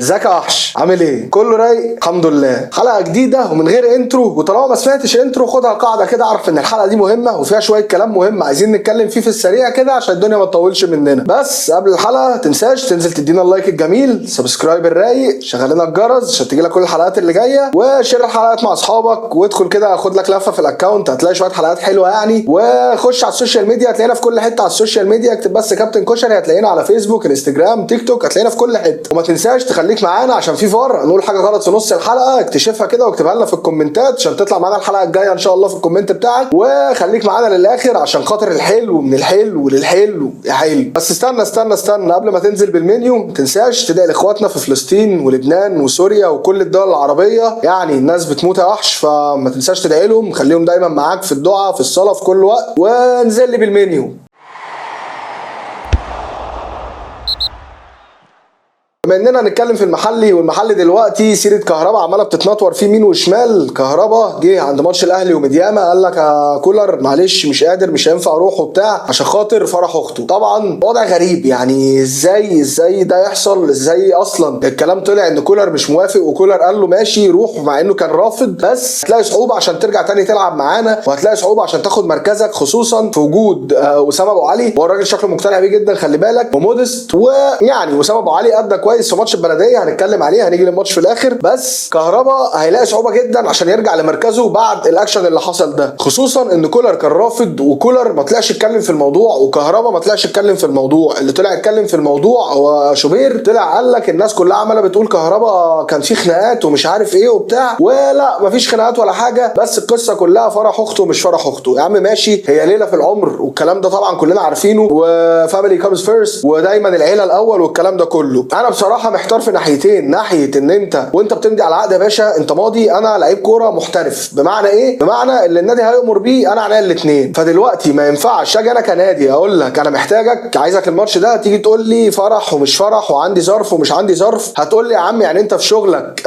ازيك يا وحش؟ عامل ايه؟ كله رايق؟ الحمد لله. حلقه جديده ومن غير انترو، وطالما ما سمعتش انترو خدها قاعده كده، اعرف ان الحلقه دي مهمه وفيها شويه كلام مهم عايزين نتكلم فيه في السريع كده عشان الدنيا ما تطولش مننا. بس قبل الحلقه تنساش تنزل تدينا اللايك الجميل، سبسكرايب الرايق، شغل لنا الجرس عشان تجيلك كل الحلقات اللي جايه، وشير الحلقات مع اصحابك، وادخل كده خد لك لفه في الاكونت هتلاقي شويه حلقات حلوه يعني. وخش على السوشيال ميديا هتلاقينا في كل حته على السوشيال ميديا، اكتب بس كابتن كشري هتلاقينا على فيسبوك انستجرام تيك توك، هتلاقينا في كل حته. وما تنساش تخليك معانا عشان في فار نقول حاجه غلط في نص الحلقه اكتشفها كده واكتبها لنا في الكومنتات عشان تطلع معانا الحلقه الجايه ان شاء الله في الكومنت بتاعك. وخليك معانا للاخر عشان خاطر الحلو من الحلو للحلو يا حلو. بس استنى قبل ما تنزل بالمنيو ما تنساش تدعي لاخواتنا في فلسطين ولبنان وسوريا وكل الدول العربيه، يعني الناس بتموت يا وحش، فما تنساش تدعي لهم، خليهم دايما معاك في الدعاء في الصلاه في كل وقت. وانزل لي بالمنيو. بما اننا هنتكلم في المحلي، والمحلي دلوقتي سيره كهربا عماله بتتنطور فيه يمين وشمال. كهربا جه عند ماتش الاهلي وميدياما قال لك يا كولر معلش مش قادر مش هينفع اروح وبتاع عشان خاطر فرح اخته. طبعا وضع غريب، يعني ازاي ده يحصل؟ ازاي اصلا الكلام طلع ان كولر مش موافق وكولر قال له ماشي روح مع انه كان رافض؟ بس هتلاقي صعوبه عشان ترجع تاني تلعب معانا، وهتلاقي صعوبه عشان تاخد مركزك، خصوصا في وجود اسامه ابو علي، هو الراجل شكله مقتنع بيه جدا خلي بالك، ومودست. ويعني اسامه ابو علي ادى كويس في ماتش البلديه، هنتكلم عليه هنيجي للماتش في الاخر. بس كهربا هيلاقي صعوبه جدا عشان يرجع لمركزه بعد الاكشن اللي حصل ده، خصوصا ان كولر كان رافض وكولر ما طلعش يتكلم في الموضوع، وكهربا ما طلعش يتكلم في الموضوع. اللي طلع يتكلم في الموضوع هو شوبير، طلع قال لك الناس كلها عماله بتقول كهربا كان في خناقات ومش عارف ايه وبتاع، ولا مفيش خناقات ولا حاجه، بس القصه كلها فرح اخته مش فرح اخته. يا عم ماشي، هي ليله في العمر والكلام ده طبعا كلنا عارفينه، وفاميلي كامز فيرست، ودايما العيله الاول والكلام ده كله. انا بصراحه محتار في ناحيتين، ناحيه ان انت وانت بتمضي على العقد يا باشا انت ماضي انا لعيب كوره محترف، بمعنى ايه؟ بمعنى اللي النادي هيأمر بيه انا عليا الاثنين. فدلوقتي ما ينفعش اجي انا كنادي اقول لك انا محتاجك عايزك الماتش ده، تيجي تقول لي فرح ومش فرح وعندي ظرف ومش عندي ظرف. هتقول لي يا عم يعني انت في شغلك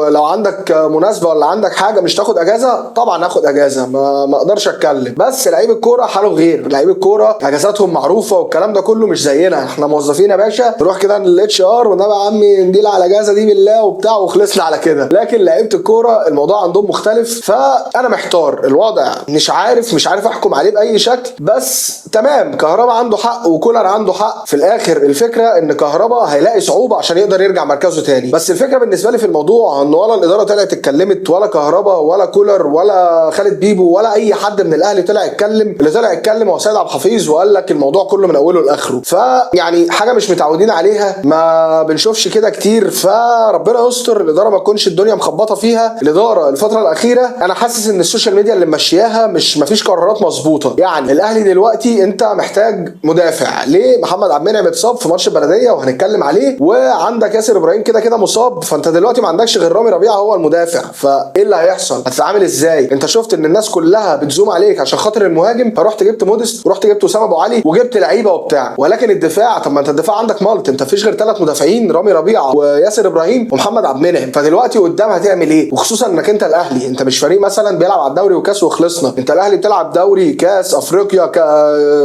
لو عندك مناسبه ولا عندك حاجه مش تاخد اجازه؟ طبعا هاخد اجازه، ما اقدرش اتكلم. بس لعيب الكوره حاله غير، لعيب الكوره اجازاتهم معروفه والكلام ده كله مش زينا، احنا موظفين يا باشا نروح كده للاتش ار ونبقى يا عمي نديل على اجازه دي بالله وبتاع وخلصنا على كده. لكن لعيبه الكوره الموضوع عندهم مختلف، فانا محتار الوضع، مش عارف احكم عليه باي شكل. بس تمام كهربا عنده حق وكولر عنده حق، في الاخر الفكره ان كهربا هيلاقي صعوبه عشان يقدر يرجع مركزه تاني. بس الفكره بالنسبه لي في الموضوع ان ولا الاداره طلعت اتكلمت، ولا كهربا ولا كولر ولا خالد بيبو ولا اي حد من الاهلي طلع يتكلم. اللي طلع يتكلم هو سيد عبد الحفيظ وقال لك الموضوع كله من اوله لاخره، فيعني حاجه مش متعودين عليها، ما بنشوفش كده كتير. فربنا يستر الاداره ما تكونش الدنيا مخبطه فيها. الاداره الفتره الاخيره انا حاسس ان السوشيال ميديا اللي ماشياها مفيش قرارات مظبوطه. يعني الاهلي دلوقتي انت محتاج مدافع، ليه؟ محمد عبد المنعم اتصاب في ماتش البلديه وهنتكلم عليه، وعندك ياسر ابراهيم كده مصاب، فانت دلوقتي ما عندكش غير رامي ربيعه هو المدافع. فايه اللي هيحصل؟ هتتعامل ازاي؟ انت شفت ان الناس كلها بتزوم عليك عشان خاطر المهاجم، فرحت جبت مودست ورحت جبت اسامه ابو علي وجبت لعيبه وبتاع، ولكن الدفاع، طب ما انت الدفاع عندك مالت، انت مفيش غير 3 مدافعين، رامي ربيعه وياسر ابراهيم ومحمد عبد المنعم. فدلوقتي قدام هتعمل ايه؟ وخصوصا انك انت الاهلي، انت مش فريق مثلا بيلعب على الدوري وكاس وخلصنا، انت الاهلي بتلعب دوري كاس افريقيا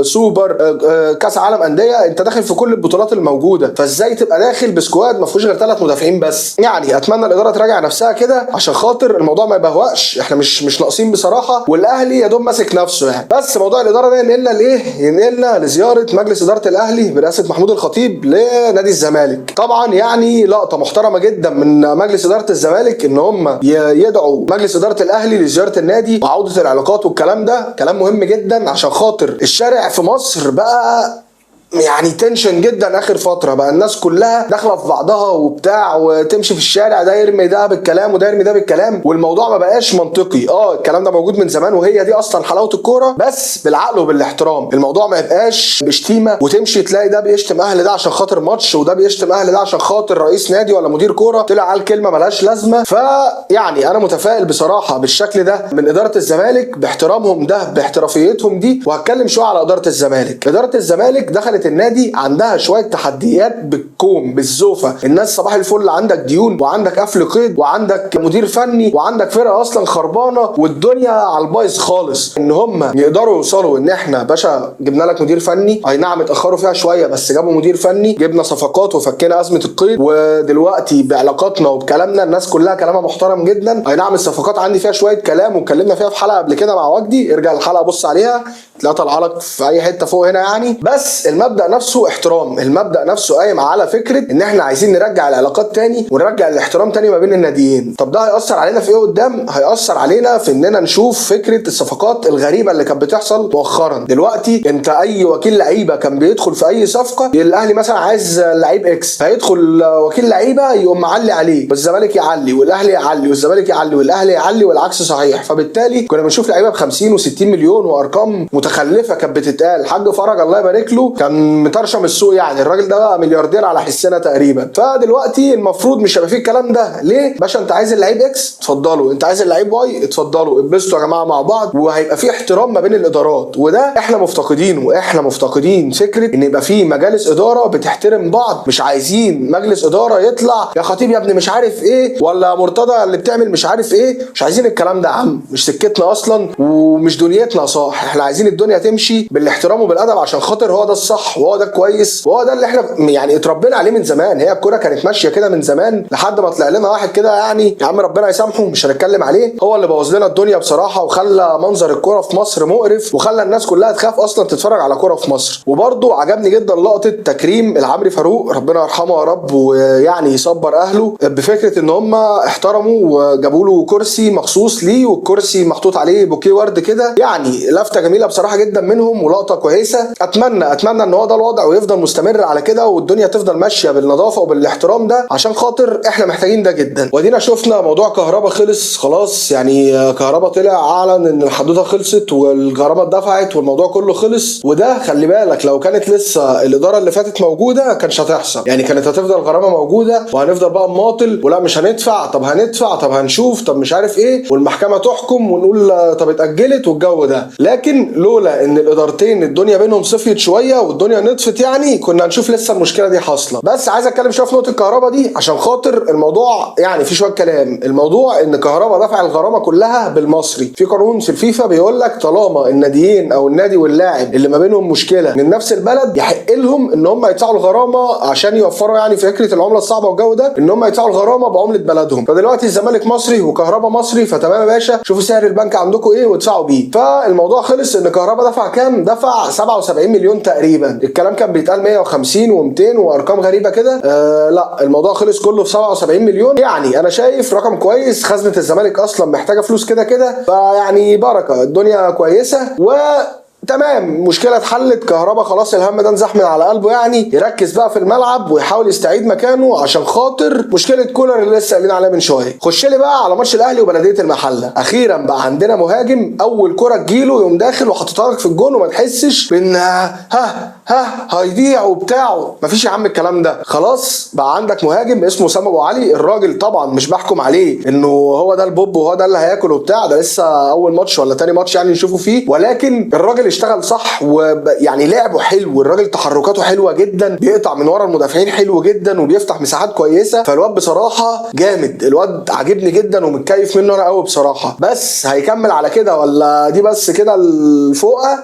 سوبر كاس عالم انديه، انت داخل في كل البطولات الموجوده، فازاي تبقى داخل بسكواد ما فيهوش غير 3 مدافعين بس؟ يعني اتمنى الاداره تراجع نفسها كده عشان خاطر الموضوع ما يبهوأش، احنا مش ناقصين بصراحه، والاهلي يا دوب ماسك نفسه يعني. بس موضوع الاداره ده ينقلنا لايه؟ ينقلنا لزياره مجلس اداره الاهلي برئاسه محمود الخطيب لنادي الزمالك. طبعا يعني لقطه محترمه جدا من مجلس اداره الزمالك ان هم يدعوا مجلس اداره الاهلي لزياره النادي وعوده العلاقات، والكلام ده كلام مهم جدا عشان خاطر الشارع في مصر بقى يعني تنشن جدا اخر فتره، بقى الناس كلها داخله في بعضها وبتاع، وتمشي في الشارع ده يرمي ده بالكلام وده يرمي ده بالكلام، والموضوع ما بقاش منطقي. الكلام ده موجود من زمان وهي دي اصلا حلاوه الكوره، بس بالعقل وبالاحترام. الموضوع ما يبقاش بشتيمه وتمشي تلاقي ده بيشتم اهل ده عشان خاطر ماتش، وده بيشتم اهل ده عشان خاطر رئيس نادي ولا مدير كوره طلع على كلمه ملهاش لازمه. فيعني انا متفائل بصراحه بالشكل ده من اداره الزمالك، باحترامهم ده باحترافيتهم دي. وهتكلم شويه على اداره الزمالك. اداره الزمالك دخلت النادي عندها شويه تحديات بالكوم بالزوفه. الناس صباح الفل، عندك ديون وعندك قفل قيد وعندك مدير فني وعندك فرقه اصلا خربانه والدنيا على البايظ خالص. ان هم يقدروا يوصلوا ان احنا باشا جبنا لك مدير فني، اي نعم اتاخروا فيها شويه بس جابوا مدير فني، جبنا صفقات وفكينا ازمه القيد، ودلوقتي بعلاقاتنا وبكلامنا الناس كلها كلامها محترم جدا. اي نعم الصفقات عندي فيها شويه كلام واتكلمنا فيها في حلقه قبل كده مع وجدي، ارجع الحلقه بص عليها تلاقيها طالعه لك في اي حته فوق هنا يعني. بس المبدا نفسه احترام، المبدا نفسه قايم على فكره ان احنا عايزين نرجع العلاقات تاني ونرجع الاحترام تاني ما بين الناديين. طب ده هيأثر علينا في ايه قدام؟ هيأثر علينا في اننا نشوف فكره الصفقات الغريبه اللي كانت بتحصل مؤخرا. دلوقتي انت اي وكيل لعيبه كان بيدخل في اي صفقه، الاهلي مثلا عايز لعيب اكس، هيدخل وكيل لعيبه يقوم معلي عليه والزمالك يعلي والاهلي يعلي والزمالك يعلي والاهلي يعلي والعكس صحيح. فبالتالي كنا بنشوف لعيبه ب 50 و60 مليون وارقام متخلفه كانت بتتقال. الحاج فرج الله يبارك له كان مطرشم السوق يعني، الراجل ده بقى ملياردير على حسنا تقريبا. فدلوقتي المفروض مش هيبقى فيه الكلام ده. ليه باشا؟ انت عايز اللعيب اكس اتفضلوا، انت عايز اللعيب واي اتفضلوا، اتبسطوا يا جماعه مع بعض، وهيبقى فيه احترام ما بين الادارات. وده احنا مفتقدينه، احنا مفتقدين فكره ان يبقى فيه مجالس اداره بتحترم بعض. مش عايزين مجلس اداره يطلع يا خطيب يا ابني مش عارف ايه، ولا مرتضى اللي بتعمل مش عارف ايه. مش عايزين الكلام ده يا عم، مش سكتنا اصلا ومش دنيتنا صح. احنا عايزين الدنيا تمشي بالاحترام وبالادب عشان خاطر هو ده الصح وهو ده كويس وهو ده اللي احنا يعني اتربينا عليه من زمان. هي الكوره كانت ماشيه كده من زمان لحد ما طلع لنا واحد كده يعني يا عم ربنا يسامحه مش هنتكلم عليه، هو اللي بوظ لنا الدنيا بصراحه وخلى منظر الكوره في مصر مقرف وخلى الناس كلها تخاف اصلا تتفرج على كوره في مصر. وبرده عجبني جدا لقطه تكريم العمري فاروق ربنا يرحمه يا رب ويعني يصبر اهله، بفكره ان هم احترموا وجابوا له كرسي مخصوص ليه والكرسي محطوط عليه بوكيه ورد كده. يعني لفته جميله بصراحه جدا منهم ولقطه كويسه. اتمنى ان هو ده الوضع ويفضل مستمر على كده والدنيا تفضل ماشيه بالنظافه وبالاحترام ده عشان خاطر احنا محتاجين ده جدا. ودينا شفنا موضوع كهربا خلص خلاص يعني، كهربا طلع اعلن ان الحدوته خلصت والغرامه اتدفعت والموضوع كله خلص. وده خلي بالك لو كانت لسه الاداره اللي فاتت موجوده كانش هتحصل يعني، كانت هتفضل الغرامه موجوده وهنفضل بقى مماطل ولا مش هندفع، طب هندفع، طب هنشوف، طب مش عارف ايه، والمحكمه تحكم ونقول طب اتاجلت والجو ده. لكن لولا ان الادارتين الدنيا بينهم صفيت شويه والدنيا نطفت يعني كنا هنشوف لسه المشكله دي حاصله. بس عايز اتكلم شويه في نقطه الكهرباء دي عشان خاطر الموضوع يعني في شويه كلام. الموضوع ان كهرباء دفع الغرامه كلها بالمصري. في قانون في الفيفا بيقول لك طالما الناديين او النادي واللاعب اللي ما بينهم مشكله من نفس البلد يحق لهم ان هم يدفعوا الغرامه عشان يوفروا يعني فكره العمله الصعبه والجو ده، ان هم يدفعوا الغرامه بعمله بلدهم. فدلوقتي الزمالك مصري وكهرباء مصري، فتمام يا باشا شوفوا سعر البنك عندكم ايه وادفعوا بيه. فالموضوع خلص ان كهرباء دفع كام؟ دفع 77 مليون تقريبا. الكلام كان بيتقال 150 و200 وارقام غريبه كده. لا الموضوع خلص كله في 77 مليون. يعني انا شايف رقم كويس، خزنه الزمالك اصلا محتاجه فلوس كده كده، فيعني بركه الدنيا كويسه و تمام. مشكله اتحلت، كهربا خلاص الهم ده انزاح من على قلبه يعني، يركز بقى في الملعب ويحاول يستعيد مكانه عشان خاطر مشكله كولر اللي لسه قايلين عليها من شويه. خش لي بقى على ماتش الاهلي وبلديه المحله. اخيرا بقى عندنا مهاجم اول كره تجيله يقوم داخل وحاططها لك في الجون وما تحسش بان هيضيع وبتاع. مفيش يا عم الكلام ده، خلاص بقى عندك مهاجم اسمه اسامه ابو علي. الراجل طبعا مش بحكم عليه انه هو ده البوب وهو ده اللي هياكل وبتاع، ده لسه اول ماتش ولا تاني ماتش يعني نشوفه فيه، ولكن الراجل اشتغل صح ويعني لعبه حلو. الراجل تحركاته حلوه جدا، بيقطع من ورا المدافعين حلو جدا وبيفتح مساحات كويسه. فالواد بصراحه جامد، الواد عاجبني جدا ومتكيف منه انا قوي بصراحه. بس هيكمل على كده ولا دي بس كده الفوقه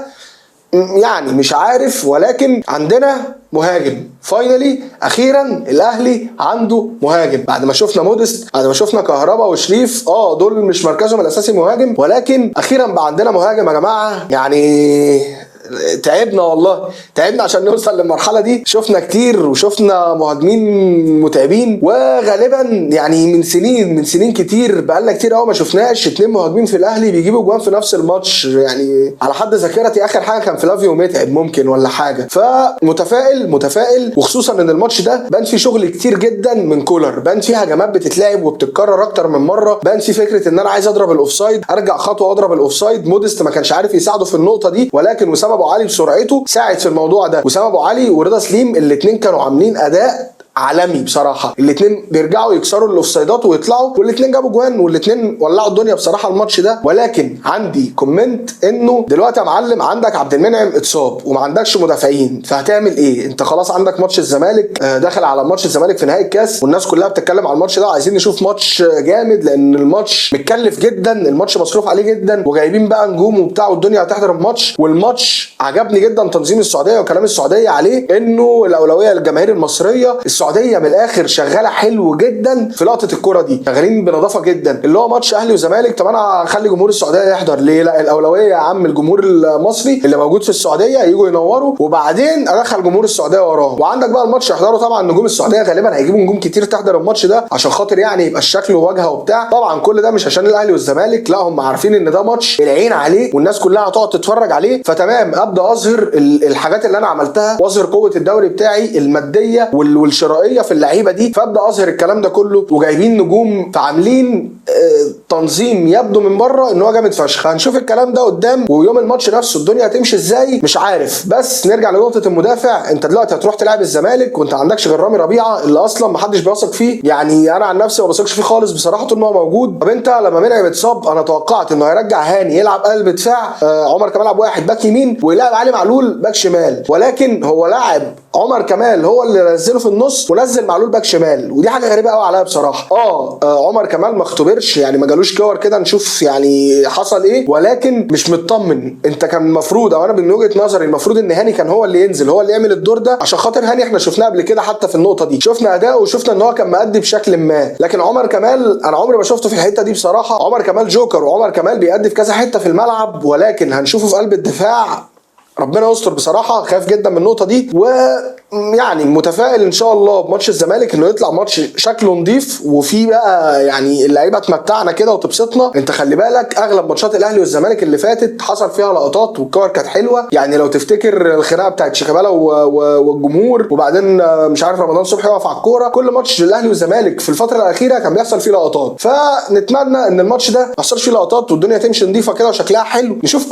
يعني مش عارف، ولكن عندنا مهاجم فاينلي. اخيرا الاهلي عنده مهاجم بعد ما شفنا مودست، بعد ما شفنا كهربا وشريف دول مش مركزهم الاساسي مهاجم، ولكن اخيرا بقى عندنا مهاجم يا جماعه. يعني تعبنا والله، تعبنا عشان نوصل للمرحله دي. شفنا كتير وشفنا مهاجمين متعبين، وغالبا يعني من سنين كتير بقالنا كتير قوي ما شفناش 2 مهاجمين في الاهلي بيجيبوا جوان في نفس الماتش. يعني على حد ذاكرتي اخر حاجه كان فلافيو متعب ممكن ولا حاجه. فمتفائل وخصوصا ان الماتش ده بان فيه شغل كتير جدا من كولر، بان فيه هجمات بتتلعب وبتتكرر اكتر من مره، بان فيه فكره ان انا عايز اضرب الاوفسايد ارجع خطوه واضرب الاوفسايد. مودست ما كانش عارف يساعده في النقطه دي، ولكن وسام ابو علي بسرعته ساعد في الموضوع ده. وسام ابو علي ورضا سليم الاثنين كانوا عاملين اداء عالمي بصراحه. الاثنين بيرجعوا يكسروا الاوفسايدات ويطلعوا، والاثنين جابوا جوان، والاثنين ولعوا الدنيا بصراحه الماتش ده. ولكن عندي كومنت انه دلوقتي يا معلم عندك عبد المنعم اتصاب وما عندكش مدافعين، فهتعمل ايه؟ انت خلاص عندك ماتش الزمالك، داخل على ماتش الزمالك في نهائي الكاس، والناس كلها بتتكلم على الماتش ده، عايزين نشوف ماتش جامد لان الماتش متكلف جدا، الماتش مصروف عليه جدا، وجايبين بقى نجوم وبتاع والدنيا هتحضر الماتش. والماتش عجبني جدا تنظيم السعوديه وكلام السعوديه عليه انه الاولويه للجماهير المصريه. السعوديه من الاخر شغاله حلو جدا في لقطه الكره دي، شغالين بنظافه جدا. اللي هو ماتش اهلي وزمالك، طب انا هخلي جمهور السعوديه يحضر ليه؟ لا، الاولويه يا عم الجمهور المصري اللي موجود في السعوديه يجوا ينوروا، وبعدين ادخل جمهور السعوديه وراه. وعندك بقى الماتش يحضروا طبعا نجوم السعوديه، غالبا هيجيبوا نجوم كتير تحضر الماتش ده عشان خاطر يعني يبقى الشكل وواجهه وبتاع. طبعا كل ده مش عشان الاهلي والزمالك، لا، هم عارفين ان ده ماتش العين عليه والناس كلها هتقعد تتفرج عليه. فتمام، ابدا اظهر الحاجات اللي انا عملتها واظهر قوه الدوري بتاعي الماديه والشرائيه في اللعيبه دي، فابدا اظهر الكلام ده كله. وجايبين نجوم، فعاملين تنظيم يبدو من بره ان هو جامد فشخ. هنشوف الكلام ده قدام، ويوم الماتش نفسه الدنيا هتمشي ازاي مش عارف. بس نرجع لنقطه المدافع. انت دلوقتي هتروح تلعب الزمالك وانت ما عندكش غير رامي ربيعه اللي اصلا ما حدش بيثق فيه، يعني انا عن نفسي ما بثقش فيه خالص بصراحه طول ما هو موجود. طب انت لما منعم اتصاب انا توقعت انه هيرجع هاني يلعب قلب دفاع، عمر كمال يلعب واحد باك يمين ويلعب علي معلول باك شمال، ولكن هو لاعب عمر كمال هو اللي نزله في النص ونزل معلول باك شمال، ودي حاجه غريبه قوي عليا بصراحه. عمر كمال ما اختبرش، يعني ما جالوش كور كده نشوف يعني حصل ايه، ولكن مش مطمن. انت كان المفروض، او انا من وجهه نظري المفروض ان هاني كان هو اللي ينزل، هو اللي يعمل الدور ده، عشان خاطر هاني احنا شفناه قبل كده حتى في النقطه دي، شفنا اداؤه وشفنا ان هو كان مأدي بشكل ما. لكن عمر كمال انا عمري ما شفته في الحته دي بصراحه. عمر كمال جوكر، وعمر كمال بيأدي في كذا حته في الملعب، ولكن هنشوفه في قلب الدفاع ربنا يستر بصراحه. خايف جدا من النقطه دي، ويعني متفائل ان شاء الله بماتش الزمالك انه يطلع ماتش شكله نظيف وفيه بقى يعني اللعيبه تمتعنا كده وتبسطنا. انت خلي بالك اغلب ماتشات الاهلي والزمالك اللي فاتت حصل فيها لقطات والكور كانت حلوه، يعني لو تفتكر الخناقه بتاعت شيكابالا والجمهور، وبعدين مش عارف رمضان صبحي يقف على الكوره. كل ماتش الاهلي والزمالك في الفتره الاخيره كان بيحصل فيه لقطات، فنتمنى ان الماتش ده ما يحصلش فيه لقطات والدنيا تمشي نظيفه كده وشكلها حلو، نشوف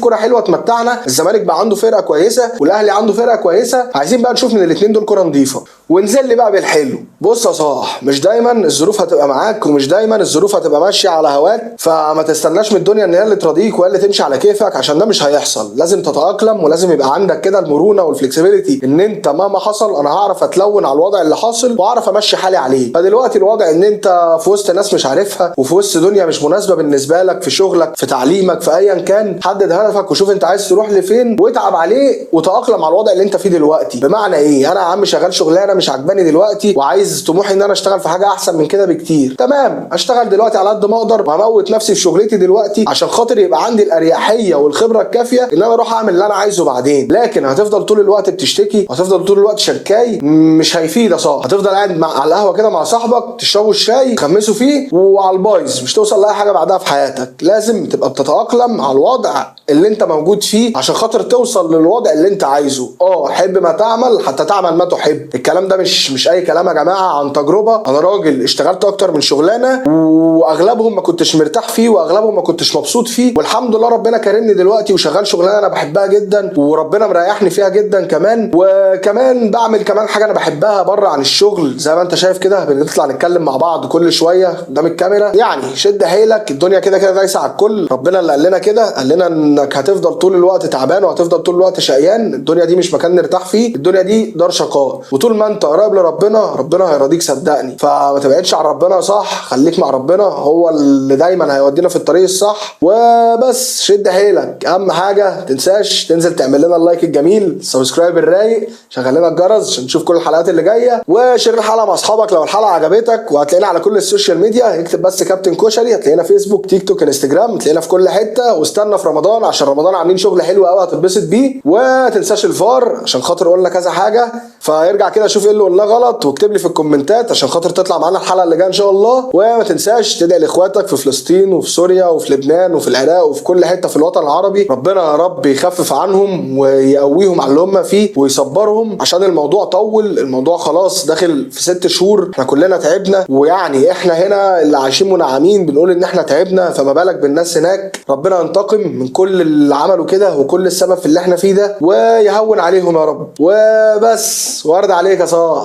كوره حلوه تمتعنا. الزمالك بقى عنده فرقه كويسه والاهلي عنده فرقه كويسه، عايزين بقى نشوف من الاثنين دول كوره نظيفه. ونزل لي بقى بالحلو. بص يا صاح، مش دايما الظروف هتبقى معاك ومش دايما الظروف هتبقى ماشيه على هواك، فما تستناش من الدنيا ان هي اللي تراضيك وهي اللي تمشي على كيفك، عشان ده مش هيحصل. لازم تتاقلم ولازم يبقى عندك كده المرونه والفلكسبيليتي ان انت مهما حصل انا هعرف اتلون على الوضع اللي حاصل واعرف امشي حالي عليه. فدلوقتي الوضع ان انت في وسط ناس مش عارفها وفي وسط دنيا مش مناسبه بالنسبه لك، في شغلك في تعليمك في ايا كان، حدد هدفك وشوف انت عايز تروح لفين واتعب عليه وتاقلم على الوضع اللي انت فيه دلوقتي. بمعنى ايه؟ انا يا عم شغال شغلانه مش عجباني دلوقتي وعايز طموحي ان انا اشتغل في حاجه احسن من كده بكتير، تمام، اشتغل دلوقتي على قد ما اقدر وهموت نفسي في شغلتي دلوقتي عشان خاطر يبقى عندي الاريحيه والخبره الكافيه ان انا اروح اعمل اللي انا عايزه بعدين. لكن هتفضل طول الوقت بتشتكي وهتفضل طول الوقت شكاي، مش هيفيد يا صاحبي. هتفضل قاعد على القهوه كده مع صاحبك تشربوا الشاي تخمسوا فيه وعلى البايظ، مش توصل لاي حاجه بعدها في حياتك. لازم تبقى بتتاقلم على الوضع اللي انت موجود فيه عشان خاطر توصل للوضع اللي انت عايزه. حب ما تعمل حتى تعمل ما تحب. الكلام ده مش اي كلام يا جماعه، عن تجربه. انا راجل اشتغلت اكتر من شغلانه واغلبهم ما كنتش مرتاح فيه واغلبهم ما كنتش مبسوط فيه، والحمد لله ربنا كرمني دلوقتي وشغال شغلانه انا بحبها جدا وربنا مريحني فيها جدا كمان. وكمان بعمل كمان حاجه انا بحبها بره عن الشغل، زي ما انت شايف كده بنطلع نتكلم مع بعض كل شويه قدام الكاميرا. يعني شد حيلك، الدنيا كده كده دايسه على الكل. ربنا اللي قال لنا كده، قال لنا انك هتفضل طول الوقت تعبان وهتفضل طول الوقت شقيان. الدنيا دي مش مكان نرتاح فيه، الدنيا دي دار شقاء، وطول ما انت قريب لربنا ربنا هيرضيك صدقني. فما تبعدش عن ربنا، صح، خليك مع ربنا، هو اللي دايما هيودينا في الطريق الصح. وبس شد حيلك. اهم حاجه تنساش تنزل تعمل لنا اللايك الجميل، سبسكرايب الرايق، شغل لنا الجرس عشان نشوف كل الحلقات اللي جايه، وشير الحلقه مع اصحابك لو الحلقه عجبتك. وهتلاقينا على كل السوشيال ميديا، اكتب بس كابتن كشري، هتلاقينا فيسبوك تيك توك انستجرام، هتلاقينا في كل حته. واستنى في رمضان عشان رمضان عاملين شغل حلو قوي هتتبسط بيه. وتنساش الفار عشان خاطر قلنا كذا حاجه، فارجع كده شوف ايه اللي قلناه غلط واكتب لي في الكومنتات عشان خاطر تطلع معانا الحلقه اللي جايه ان شاء الله. وما تنساش تدعي لاخواتك في فلسطين وفي سوريا وفي لبنان وفي العراق وفي كل حته في الوطن العربي. ربنا يا رب يخفف عنهم ويقويهم على اللي هم فيه ويصبرهم، عشان الموضوع طول، الموضوع خلاص داخل في 6 شهور. احنا كلنا تعبنا، ويعني احنا هنا اللي عايشين منعمين بنقول ان احنا تعبنا، فما بالك بالناس هناك. ربنا ينتقم من كل اللي عملوا كده وكل السبب في اللي احنا فيه ده ويهون عليهم يا رب. وبس، وارد عليك يا صاح.